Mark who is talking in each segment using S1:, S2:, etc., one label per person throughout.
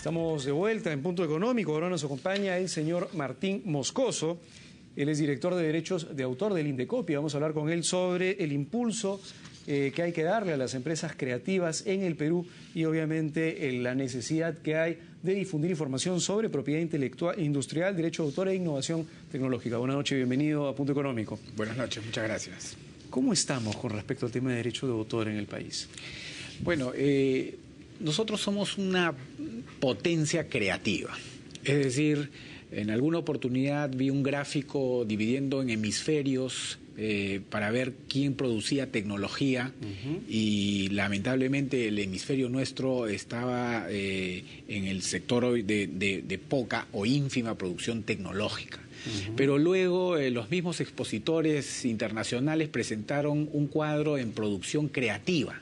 S1: Estamos de vuelta en Punto Económico. Ahora nos acompaña el señor Martín Moscoso. Él es director de Derechos de Autor del Indecopi. Vamos a hablar con él sobre el impulso que hay que darle a las empresas creativas en el Perú y obviamente la necesidad que hay de difundir información sobre propiedad intelectual, industrial, derecho de autor e innovación tecnológica. Buenas noches, bienvenido a Punto Económico.
S2: Buenas noches, muchas gracias.
S1: ¿Cómo estamos con respecto al tema de derecho de autor en el país?
S2: Bueno, nosotros somos una potencia creativa, es decir, en alguna oportunidad vi un gráfico dividiendo en hemisferios para ver quién producía tecnología y lamentablemente el hemisferio nuestro estaba en el sector de poca o ínfima producción tecnológica. Pero luego los mismos expositores internacionales presentaron un cuadro en producción creativa.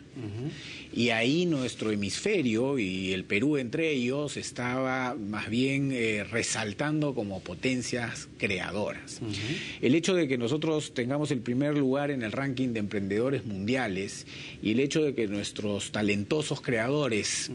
S2: Y ahí nuestro hemisferio, y el Perú entre ellos, estaba más bien resaltando como potencias creadoras. El hecho de que nosotros tengamos el primer lugar en el ranking de emprendedores mundiales y el hecho de que nuestros talentosos creadores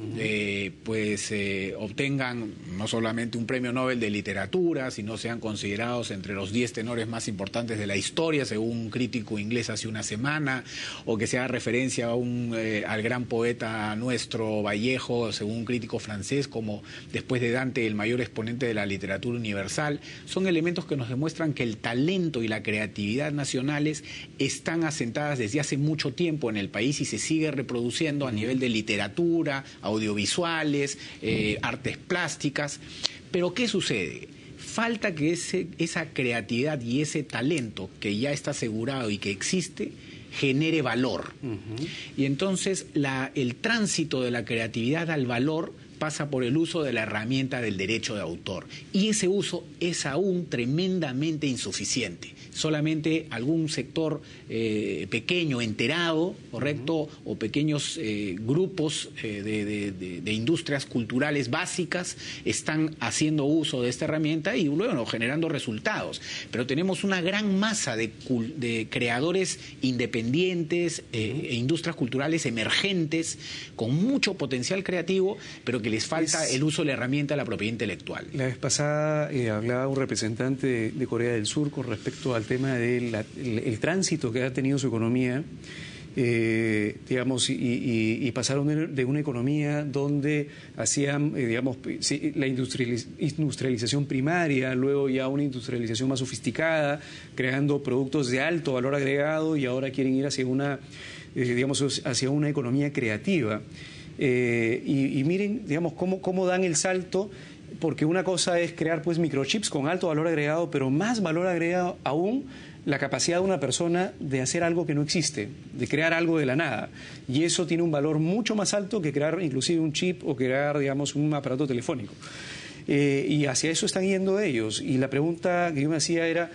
S2: obtengan no solamente un premio Nobel de literatura, sino sean considerados entre los 10 tenores más importantes de la historia, según un crítico inglés hace una semana, o que se haga referencia a al gran poeta nuestro Vallejo, según un crítico francés, como después de Dante el mayor exponente de la literatura universal, son elementos que nos demuestran que el talento y la creatividad nacionales están asentadas desde hace mucho tiempo en el país y se sigue reproduciendo a nivel de literatura, audiovisuales, artes plásticas. Pero ¿qué sucede? Falta que esa creatividad y ese talento que ya está asegurado y que existe genere valor. Y entonces el tránsito de la creatividad al valor pasa por el uso de la herramienta del derecho de autor. Y ese uso es aún tremendamente insuficiente. Solamente algún sector pequeño, enterado, ¿correcto? O pequeños grupos de industrias culturales básicas están haciendo uso de esta herramienta y luego generando resultados. Pero tenemos una gran masa de creadores independientes e industrias culturales emergentes con mucho potencial creativo, pero que les falta el uso de la herramienta de la propiedad intelectual.
S1: La vez pasada hablaba un representante de Corea del Sur con respecto al tema del tránsito que ha tenido su economía, digamos, y pasaron de una economía donde hacían, digamos, la industrialización primaria, luego ya una industrialización más sofisticada, creando productos de alto valor agregado, y ahora quieren ir hacia una, digamos, hacia una economía creativa. Y miren, digamos, cómo dan el salto, porque una cosa es crear pues microchips con alto valor agregado, pero más valor agregado aún la capacidad de una persona de hacer algo que no existe, de crear algo de la nada. Y eso tiene un valor mucho más alto que crear inclusive un chip o crear, digamos, un aparato telefónico. Y hacia eso están yendo ellos. Y la pregunta que yo me hacía era,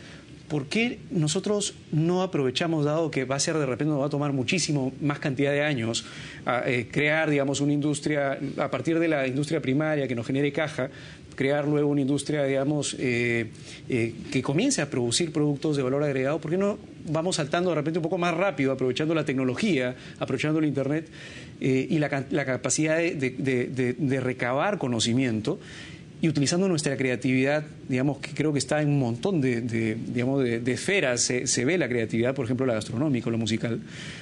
S1: ¿por qué nosotros no aprovechamos, dado que va a ser de repente, nos va a tomar muchísimo más cantidad de años crear, digamos, una industria, a partir de la industria primaria que nos genere caja, crear luego una industria, digamos, que comience a producir productos de valor agregado? ¿Por qué no vamos saltando de repente un poco más rápido, aprovechando la tecnología, aprovechando el Internet y la capacidad de recabar conocimiento? Y utilizando nuestra creatividad, digamos, que creo que está en un montón de esferas, se ve la creatividad, por ejemplo, la gastronómica, la musical.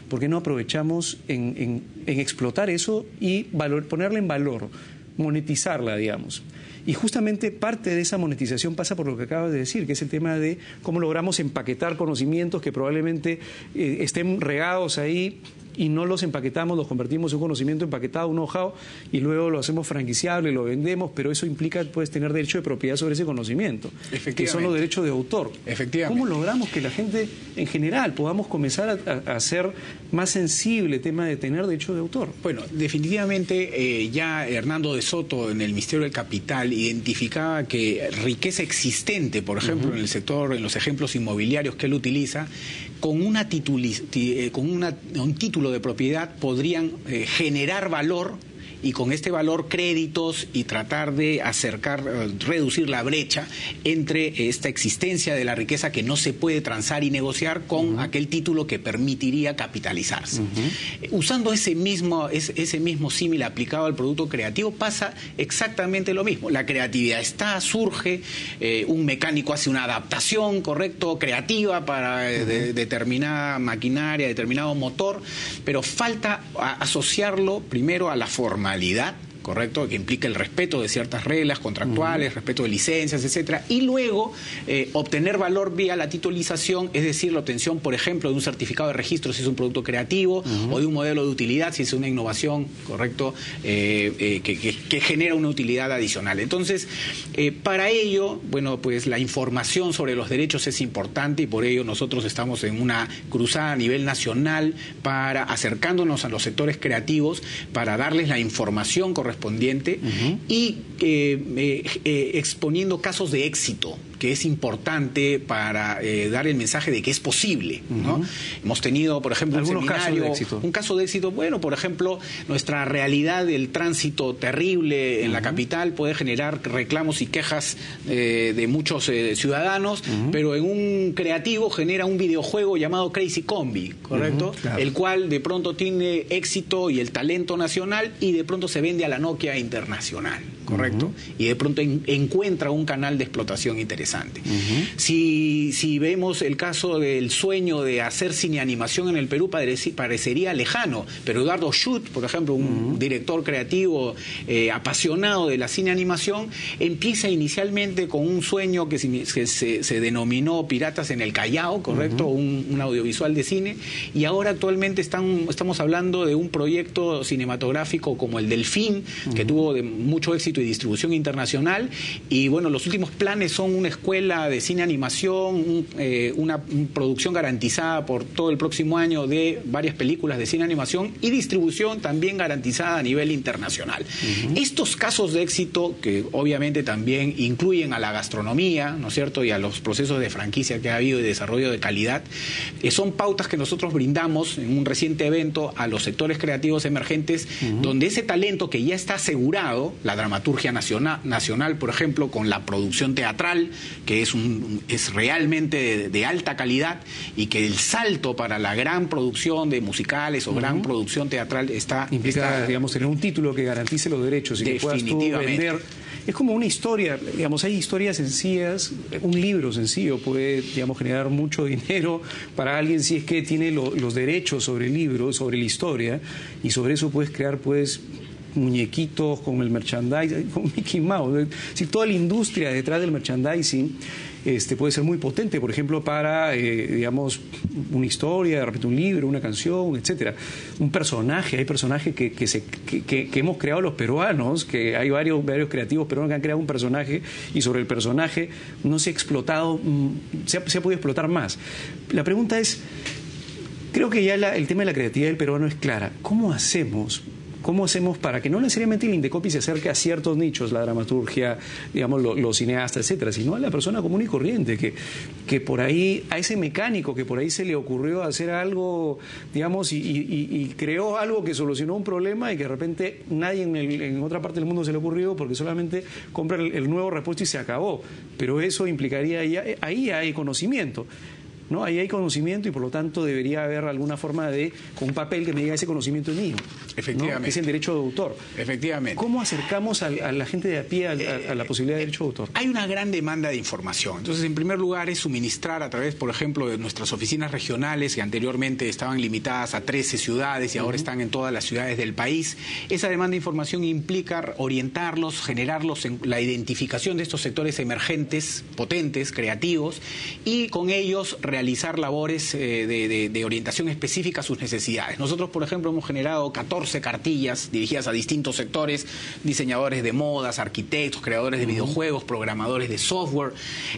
S1: ¿Por qué no aprovechamos en explotar eso y ponerla en valor, monetizarla, digamos? Y justamente parte de esa monetización pasa por lo que acabas de decir, que es el tema de cómo logramos empaquetar conocimientos que probablemente estén regados ahí, y no los empaquetamos, los convertimos en un conocimiento empaquetado, un know-how, y luego lo hacemos franquiciable, lo vendemos, pero eso implica, puedes tener derecho de propiedad sobre ese conocimiento, que son los derechos de autor.
S2: Efectivamente.
S1: ¿Cómo logramos que la gente en general podamos comenzar a hacer más sensible el tema de tener derecho de autor?
S2: Bueno, definitivamente ya Hernando de Soto en el Ministerio del Capital identificaba que riqueza existente, por ejemplo, en el sector, en los ejemplos inmobiliarios que él utiliza, con un título de propiedad podrían generar valor y con este valor créditos y tratar de reducir la brecha entre esta existencia de la riqueza que no se puede transar y negociar con aquel título que permitiría capitalizarse. Usando ese mismo símil aplicado al producto creativo pasa exactamente lo mismo. La creatividad surge, un mecánico hace una adaptación, correcto, creativa para determinada maquinaria, determinado motor, pero falta asociarlo primero a la formalidad, correcto, que implica el respeto de ciertas reglas contractuales, respeto de licencias, etcétera, y luego obtener valor vía la titulización, es decir, la obtención, por ejemplo, de un certificado de registro si es un producto creativo, o de un modelo de utilidad si es una innovación, correcto, que genera una utilidad adicional. Entonces, para ello, bueno, pues la información sobre los derechos es importante y por ello nosotros estamos en una cruzada a nivel nacional para acercándonos a los sectores creativos para darles la información correspondiente y exponiendo casos de éxito, que es importante para dar el mensaje de que es posible, ¿no? Hemos tenido, por ejemplo, un caso de éxito. Bueno, por ejemplo, nuestra realidad del tránsito terrible en la capital puede generar reclamos y quejas de muchos ciudadanos, pero en un creativo genera un videojuego llamado Crazy Combi, ¿correcto? Claro. El cual de pronto tiene éxito y el talento nacional y de pronto se vende a la Nokia internacional, ¿correcto? Y de pronto encuentra un canal de explotación interesante. Si vemos el caso del sueño de hacer cine animación en el Perú, parecería lejano, pero Eduardo Schut, por ejemplo, un director creativo apasionado de la cine animación, empieza inicialmente con un sueño que se denominó Piratas en el Callao, ¿correcto? Un audiovisual de cine, y ahora actualmente estamos hablando de un proyecto cinematográfico como el Delfín, que tuvo mucho éxito y distribución internacional, y bueno, los últimos planes son una escuela de cine animación, una producción garantizada por todo el próximo año de varias películas de cine animación y distribución también garantizada a nivel internacional. Estos casos de éxito, que obviamente también incluyen a la gastronomía, ¿no es cierto?, y a los procesos de franquicia que ha habido y desarrollo de calidad, son pautas que nosotros brindamos en un reciente evento a los sectores creativos emergentes, donde ese talento que ya está asegurado, la dramaturgia nacional, por ejemplo, con la producción teatral, que es realmente de alta calidad, y que el salto para la gran producción de musicales o gran producción teatral
S1: implica, digamos, tener un título que garantice los derechos y que puedas tú vender. Es como una historia, digamos, hay historias sencillas, un libro sencillo puede, digamos, generar mucho dinero para alguien si es que tiene los derechos sobre el libro, sobre la historia, y sobre eso puedes crear, muñequitos con el merchandising, con Mickey Mouse. Si toda la industria detrás del merchandising puede ser muy potente, por ejemplo, para, digamos, una historia, de repente un libro, una canción, etcétera. Un personaje, hay personajes que hemos creado los peruanos, que hay varios creativos peruanos que han creado un personaje y sobre el personaje no se ha explotado, se ha podido explotar más. La pregunta es, creo que ya el tema de la creatividad del peruano es clara. ¿Cómo hacemos para que no necesariamente el Indecopi se acerque a ciertos nichos, la dramaturgia, digamos, los cineastas, etcétera, sino a la persona común y corriente, que por ahí, a ese mecánico que por ahí se le ocurrió hacer algo, digamos, y creó algo que solucionó un problema y que de repente nadie en otra parte del mundo se le ocurrió porque solamente compra el nuevo repuesto y se acabó? Pero eso implicaría, ahí hay conocimiento, ¿no? Ahí hay conocimiento y por lo tanto debería haber alguna forma con un papel que me diga ese conocimiento es mío.
S2: Efectivamente.
S1: ¿No? Que es el derecho de autor.
S2: Efectivamente.
S1: ¿Cómo acercamos a la gente de a pie a la posibilidad de derecho de autor?
S2: Hay una gran demanda de información. Entonces, en primer lugar, es suministrar a través, por ejemplo, de nuestras oficinas regionales, que anteriormente estaban limitadas a 13 ciudades y ahora están en todas las ciudades del país. Esa demanda de información implica orientarlos, generarlos en la identificación de estos sectores emergentes, potentes, creativos, y con ellos realizar labores de orientación específica a sus necesidades. Nosotros, por ejemplo, hemos generado 14 cartillas dirigidas a distintos sectores, diseñadores de modas, arquitectos, creadores de videojuegos, programadores de software.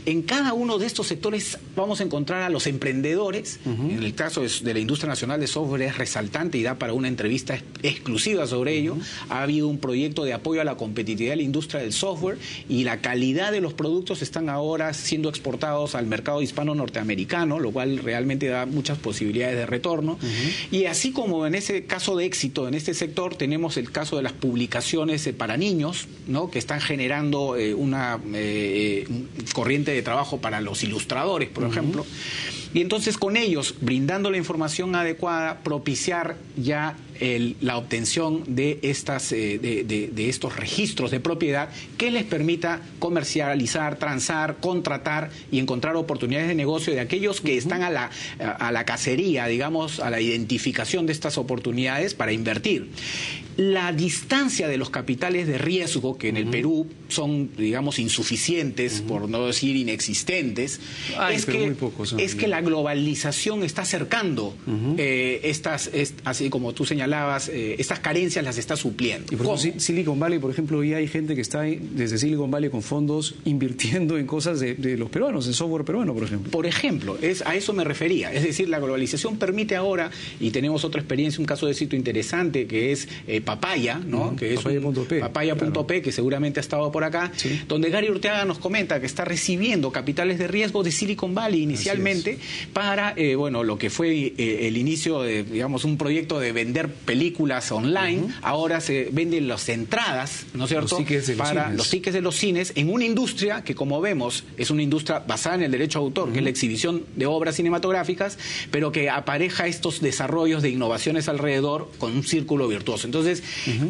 S2: En cada uno de estos sectores vamos a encontrar a los emprendedores. En el caso de la industria nacional de software es resaltante y da para una entrevista exclusiva sobre ello. Ha habido un proyecto de apoyo a la competitividad de la industria del software y la calidad de los productos están ahora siendo exportados al mercado hispano norteamericano. humano, lo cual realmente da muchas posibilidades de retorno. Y así como en ese caso de éxito en este sector, tenemos el caso de las publicaciones para niños, ¿no?, que están generando una corriente de trabajo para los ilustradores, por ejemplo. Y entonces con ellos, brindando la información adecuada, propiciar ya la obtención de estos registros de propiedad que les permita comercializar, transar, contratar y encontrar oportunidades de negocio de aquellos que están a la cacería, digamos, a la identificación de estas oportunidades para invertir. La distancia de los capitales de riesgo, que en el Perú son, digamos, insuficientes, por no decir inexistentes, es que la globalización está acercando así como tú señalabas, estas carencias las está supliendo.
S1: Y por ejemplo, Silicon Valley, por ejemplo, ya hay gente que está desde Silicon Valley con fondos invirtiendo en cosas de los peruanos, en software peruano, por ejemplo.
S2: Por ejemplo, a eso me refería. Es decir, la globalización permite ahora, y tenemos otra experiencia, un caso de éxito interesante, que es Papaya, ¿no? Que es Papaya.p, que seguramente ha estado por acá, donde Gary Urteaga nos comenta que está recibiendo capitales de riesgo de Silicon Valley inicialmente para, lo que fue el inicio de, digamos, un proyecto de vender películas online. Ahora se venden las entradas, ¿no es cierto?, los tickets de los cines en una industria que, como vemos, es una industria basada en el derecho a autor, que es la exhibición de obras cinematográficas, pero que apareja estos desarrollos de innovaciones alrededor con un círculo virtuoso. Entonces,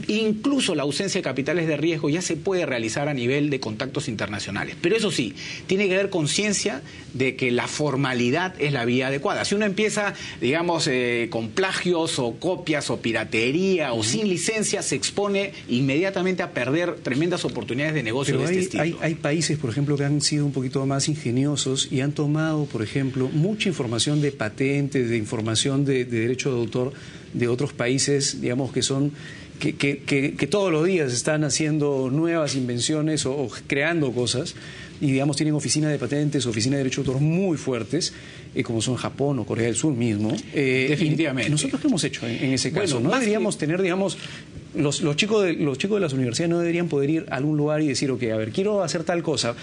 S2: incluso la ausencia de capitales de riesgo ya se puede realizar a nivel de contactos internacionales. Pero eso sí, tiene que haber conciencia de que la formalidad es la vía adecuada. Si uno empieza, digamos, con plagios o copias o piratería o sin licencia, se expone inmediatamente a perder tremendas oportunidades de negocio.
S1: Pero
S2: de este estilo.
S1: Hay países, por ejemplo, que han sido un poquito más ingeniosos y han tomado, por ejemplo, mucha información de patentes, de información de derecho de autor de otros países, digamos, que son que todos los días están haciendo nuevas invenciones o creando cosas, y digamos tienen oficinas de patentes, oficinas de derecho de autor muy fuertes, como son Japón o Corea del Sur mismo.
S2: Definitivamente.
S1: ¿Nosotros qué hemos hecho en ese caso?
S2: Bueno,
S1: ¿no deberíamos tener, digamos, los chicos de las universidades no deberían poder ir a algún lugar y decir, ok, a ver, quiero hacer tal cosa,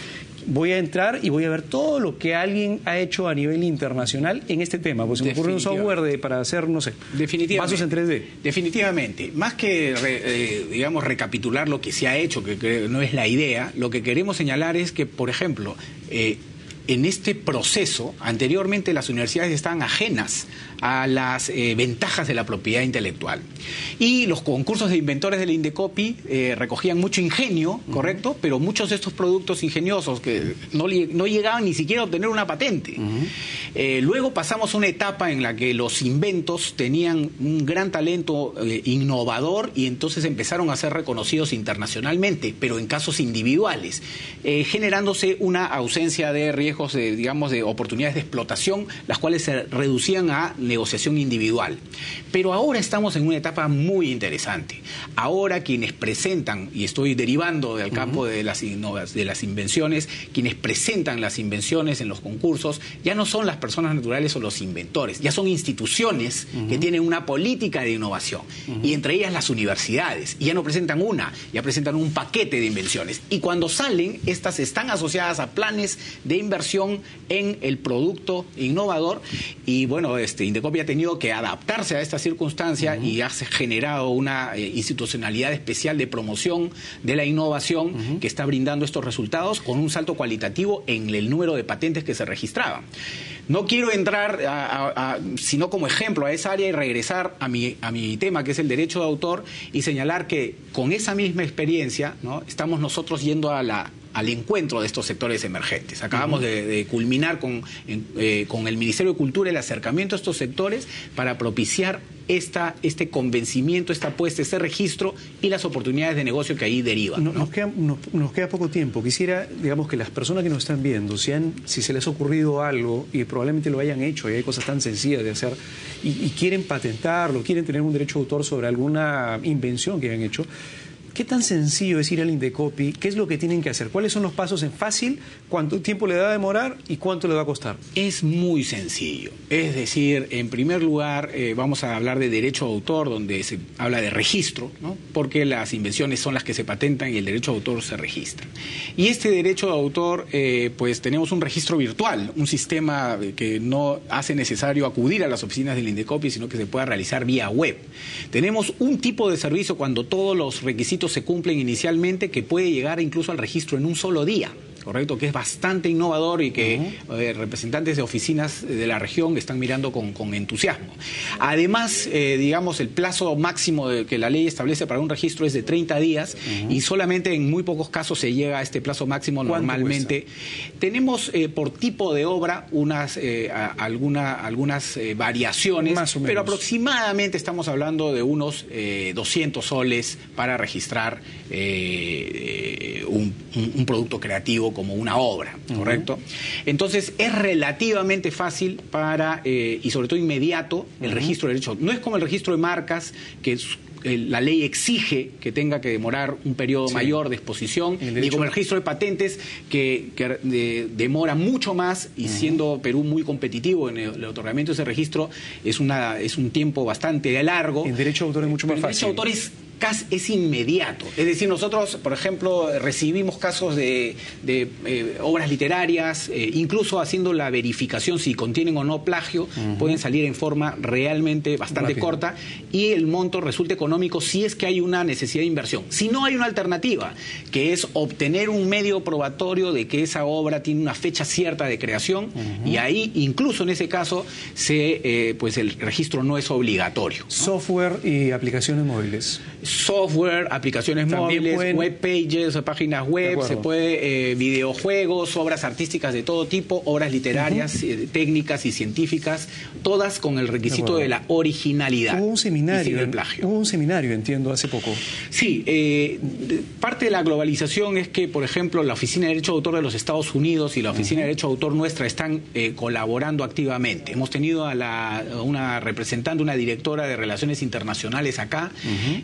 S1: voy a entrar y voy a ver todo lo que alguien ha hecho a nivel internacional en este tema? Pues se me ocurre un software para hacer, no sé, vasos en 3D.
S2: Definitivamente. Más que, digamos, recapitular lo que se ha hecho, que no es la idea, lo que queremos señalar es que, por ejemplo, en este proceso, anteriormente las universidades estaban ajenas a las ventajas de la propiedad intelectual. Y los concursos de inventores del Indecopi recogían mucho ingenio, ¿correcto? Pero muchos de estos productos ingeniosos que no llegaban ni siquiera a obtener una patente. Luego pasamos a una etapa en la que los inventos tenían un gran talento innovador y entonces empezaron a ser reconocidos internacionalmente, pero en casos individuales, generándose una ausencia de riesgos, digamos, de oportunidades de explotación, las cuales se reducían a negociación individual. Pero ahora estamos en una etapa muy interesante. Ahora quienes presentan, y estoy derivando del campo de las invenciones, quienes presentan las invenciones en los concursos, ya no son las personas naturales o los inventores, ya son instituciones que tienen una política de innovación, y entre ellas las universidades, y ya no presentan una, ya presentan un paquete de invenciones. Y cuando salen, estas están asociadas a planes de inversión en el producto innovador, y bueno, Indecopi ha tenido que adaptarse a esta circunstancia y ha generado una institucionalidad especial de promoción de la innovación que está brindando estos resultados con un salto cualitativo en el número de patentes que se registraban. No quiero entrar, sino como ejemplo, a esa área y regresar a mi tema, que es el derecho de autor, y señalar que con esa misma experiencia, ¿no?, estamos nosotros yendo al encuentro de estos sectores emergentes. Acabamos de culminar con el Ministerio de Cultura el acercamiento a estos sectores para propiciar este convencimiento, esta apuesta, este registro y las oportunidades de negocio que ahí derivan, ¿no?
S1: Nos queda poco tiempo. Quisiera, digamos, que las personas que nos están viendo, si se les ha ocurrido algo, y probablemente lo hayan hecho, y hay cosas tan sencillas de hacer, y quieren patentarlo, quieren tener un derecho de autor sobre alguna invención que hayan hecho, ¿Qué tan sencillo es ir al Indecopi? ¿Qué es lo que tienen que hacer? ¿Cuáles son los pasos en fácil? ¿Cuánto tiempo le va a demorar y cuánto le va a costar?
S2: Es muy sencillo. Es decir, en primer lugar, vamos a hablar de derecho de autor, donde se habla de registro, ¿no? Porque las invenciones son las que se patentan y el derecho de autor se registra. Y este derecho de autor, pues tenemos un registro virtual, un sistema que no hace necesario acudir a las oficinas del Indecopi, sino que se pueda realizar vía web. Tenemos un tipo de servicio cuando todos los requisitos se cumplen inicialmente, que puede llegar incluso al registro en un solo día. Correcto, que es bastante innovador y que representantes de oficinas de la región están mirando con entusiasmo. Además, digamos, el plazo máximo que la ley establece para un registro es de 30 días y solamente en muy pocos casos se llega a este plazo máximo normalmente. Tenemos por tipo de obra algunas variaciones,
S1: más o menos,
S2: pero aproximadamente estamos hablando de unos 200 soles para registrar un producto creativo como una obra, ¿correcto? Entonces, es relativamente fácil y sobre todo inmediato el registro de derechos. No es como el registro de marcas, que la ley exige que tenga que demorar un periodo mayor de exposición, ni como el registro de patentes, que demora mucho más, y siendo Perú muy competitivo en el otorgamiento de ese registro, es un tiempo bastante largo.
S1: El derecho de autor es mucho más fácil.
S2: El derecho de autor es inmediato. Es decir, nosotros, por ejemplo, recibimos casos de obras literarias, incluso haciendo la verificación si contienen o no plagio, pueden salir en forma realmente bastante corta, y el monto resulta económico si es que hay una necesidad de inversión. Si no, hay una alternativa, que es obtener un medio probatorio de que esa obra tiene una fecha cierta de creación, y ahí, incluso en ese caso, pues el registro no es obligatorio, ¿no?
S1: Software y aplicaciones móviles.
S2: Software, aplicaciones móviles, web pages, páginas web, se puede videojuegos, obras artísticas de todo tipo, obras literarias, técnicas y científicas, todas con el requisito de la originalidad.
S1: Hubo un seminario,
S2: el plagio.
S1: Hubo un seminario, entiendo, hace poco.
S2: Sí, parte de la globalización es que, por ejemplo, la Oficina de Derecho de Autor de los Estados Unidos y la Oficina de Derecho de Autor nuestra están colaborando activamente. Hemos tenido a una representante, una directora de Relaciones Internacionales acá,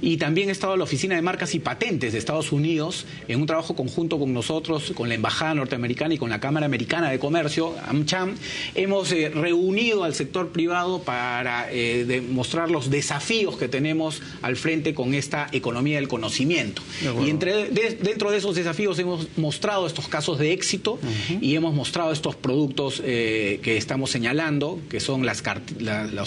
S2: y también ha estado la Oficina de Marcas y Patentes de Estados Unidos en un trabajo conjunto con nosotros, con la Embajada Norteamericana y con la Cámara Americana de Comercio, AmCham. Hemos reunido al sector privado para demostrar los desafíos que tenemos al frente con esta economía del conocimiento. Y dentro de esos desafíos hemos mostrado estos casos de éxito y hemos mostrado estos productos que estamos señalando, que son los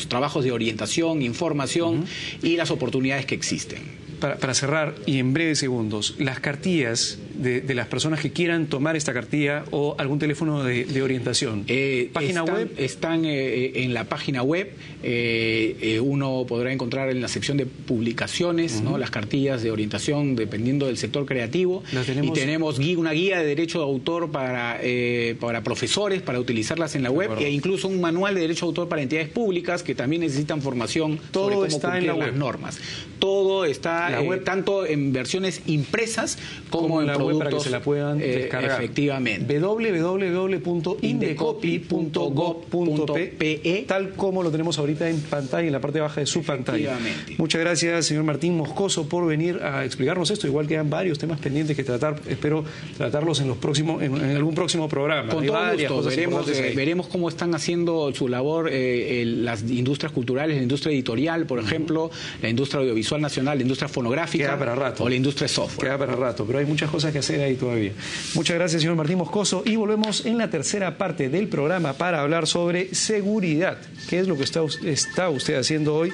S2: trabajos de orientación, información y las oportunidades que existen.
S1: Para cerrar, y en breves segundos, las cartillas de las personas que quieran tomar esta cartilla o algún teléfono de orientación. ¿Página web? Están
S2: en la página web. Uno podrá encontrar en la sección de publicaciones, ¿no?, las cartillas de orientación dependiendo del sector creativo. Y tenemos una guía de derecho de autor para profesores, para utilizarlas en la web, e incluso un manual de derecho de autor para entidades públicas que también necesitan formación sobre cómo cumplir las normas. Todo está tanto en versiones impresas como en productos,
S1: para que se la puedan descargar.
S2: Efectivamente.
S1: www.indecopi.gov.pe, tal como lo tenemos ahorita en pantalla, en la parte baja de su pantalla. Muchas gracias, señor Martín Moscoso, por venir a explicarnos esto. Igual quedan varios temas pendientes que tratar. Espero tratarlos en algún próximo programa.
S2: Con todo gusto. Veremos cómo están haciendo su labor las industrias culturales, la industria editorial, por ejemplo, la industria audiovisual nacional, la industria fonográfica o la industria software.
S1: Queda para rato, pero hay muchas cosas que hacer ahí todavía. Muchas gracias, señor Martín Moscoso, y volvemos en la tercera parte del programa para hablar sobre seguridad. ¿Qué es lo que está usted haciendo hoy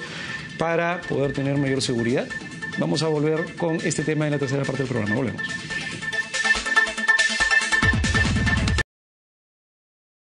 S1: para poder tener mayor seguridad? Vamos a volver con este tema en la tercera parte del programa. Volvemos.